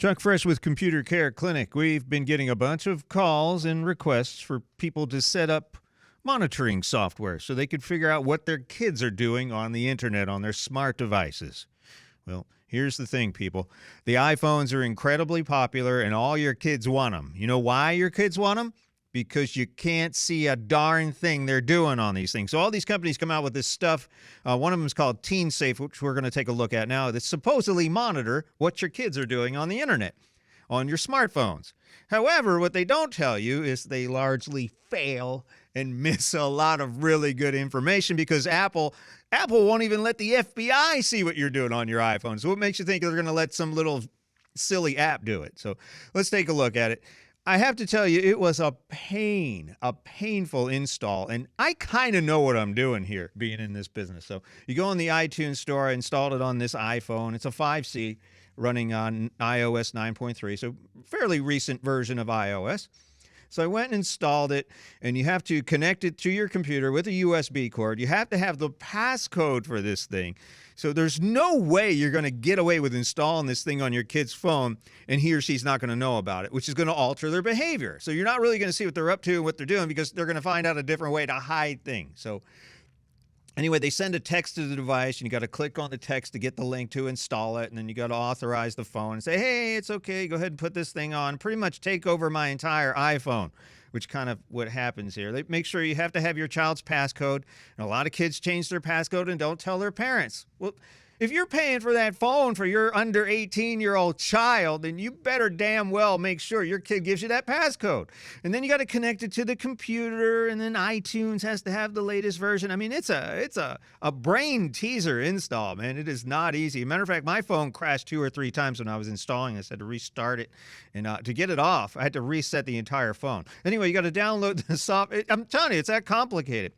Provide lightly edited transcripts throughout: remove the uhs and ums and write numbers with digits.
Chuck Fresh with Computer Care Clinic. We've been getting a bunch of calls and requests for people to set up monitoring software so they could figure out what their kids are doing on the internet on their smart devices. Well, here's the thing, people. The iPhones are incredibly popular and all your kids want them. You know why your kids want them? Because you can't see a darn thing they're doing on these things. So all these companies come out with this stuff. One of them is called TEENSAFE, which we're going to take a look at now, that supposedly monitor what your kids are doing on the internet, on your smartphones. However, what they don't tell you is they largely fail and miss a lot of really good information because Apple won't even let the FBI see what you're doing on your iPhone. So what makes you think they're going to let some little silly app do it? So let's take a look at it. I have to tell you, it was a painful install, and I kind of know what I'm doing here, being in this business. So you go in the iTunes store, I installed it on this iPhone. It's a 5C running on iOS 9.3, so fairly recent version of iOS. So I went and installed it, and you have to connect it to your computer with a USB cord. You have to have the passcode for this thing. So there's no way you're going to get away with installing this thing on your kid's phone and he or she's not going to know about it, which is going to alter their behavior. So you're not really going to see what they're up to and what they're doing because they're going to find out a different way to hide things. So anyway, they send a text to the device, and you got to click on the text to get the link to install it, and then you got to authorize the phone and say, hey, it's okay, go ahead and put this thing on. Pretty much take over my entire iPhone, which kind of what happens here. They make sure you have to have your child's passcode, and a lot of kids change their passcode and don't tell their parents. Well, if you're paying for that phone for your under 18-year-old child, then you better damn well make sure your kid gives you that passcode. And then you got to connect it to the computer, and then iTunes has to have the latest version. I mean, it's a brain teaser install, man. It is not easy. Matter of fact, my phone crashed 2 or 3 times when I was installing this. I had to restart it, and to get it off, I had to reset the entire phone. Anyway, you got to download the software. I'm telling you, it's that complicated.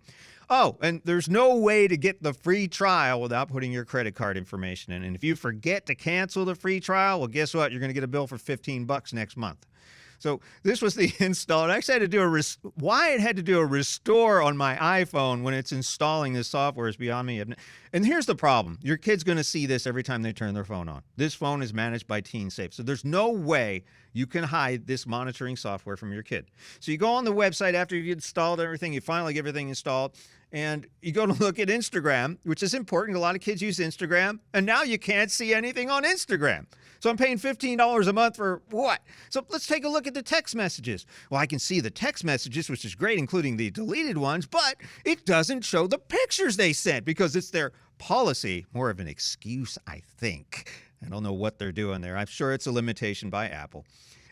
Oh, and there's no way to get the free trial without putting your credit card information in. And if you forget to cancel the free trial, well, guess what? You're going to get a bill for $15 next month. So this was the install. I actually had to do why it had to do a restore on my iPhone when it's installing this software is beyond me. And here's the problem. Your kid's going to see this every time they turn their phone on. This phone is managed by TeenSafe. So there's no way you can hide this monitoring software from your kid. So you go on the website after you've installed everything, you finally get everything installed, and you go to look at Instagram, which is important. A lot of kids use Instagram, and now you can't see anything on Instagram. So I'm paying $15 a month for what? So let's take a look at the text messages. Well, I can see the text messages, which is great, including the deleted ones, but it doesn't show the pictures they sent because it's their policy. More of an excuse, I think. I don't know what they're doing there. I'm sure it's a limitation by Apple.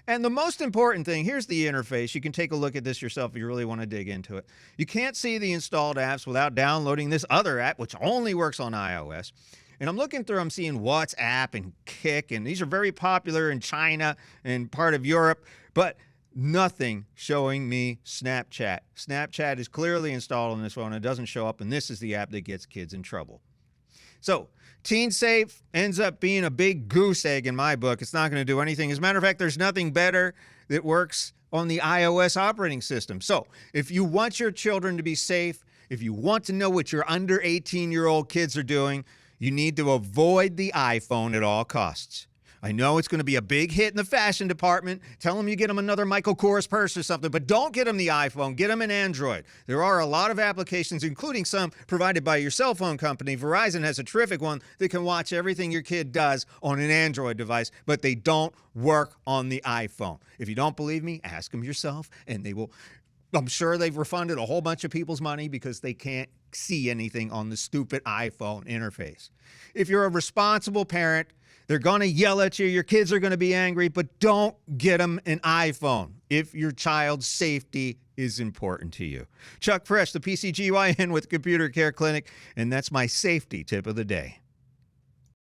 And the most important thing, here's the interface. You can take a look at this yourself if you really want to dig into it. You can't see the installed apps without downloading this other app, which only works on iOS. And I'm looking through, I'm seeing WhatsApp and Kik, and these are very popular in China and part of Europe, but nothing showing me Snapchat. Snapchat is clearly installed on this phone. It doesn't show up, and this is the app that gets kids in trouble. So TeenSafe ends up being a big goose egg in my book. It's not going to do anything. As a matter of fact, there's nothing better that works on the iOS operating system. So if you want your children to be safe, if you want to know what your under 18-year-old kids are doing, you need to avoid the iPhone at all costs. I know it's going to be a big hit in the fashion department. Tell them you get them another Michael Kors purse or something, but don't get them the iPhone. Get them an Android. There are a lot of applications, including some provided by your cell phone company. Verizon has a terrific one that can watch everything your kid does on an Android device, but they don't work on the iPhone. If you don't believe me, ask them yourself, and they will. I'm sure they've refunded a whole bunch of people's money because they can't see anything on the stupid iPhone interface. If you're a responsible parent, they're going to yell at you. Your kids are going to be angry, but don't get them an iPhone if your child's safety is important to you. Chuck Fresh, the PCGYN with Computer Care Clinic, and that's my safety tip of the day.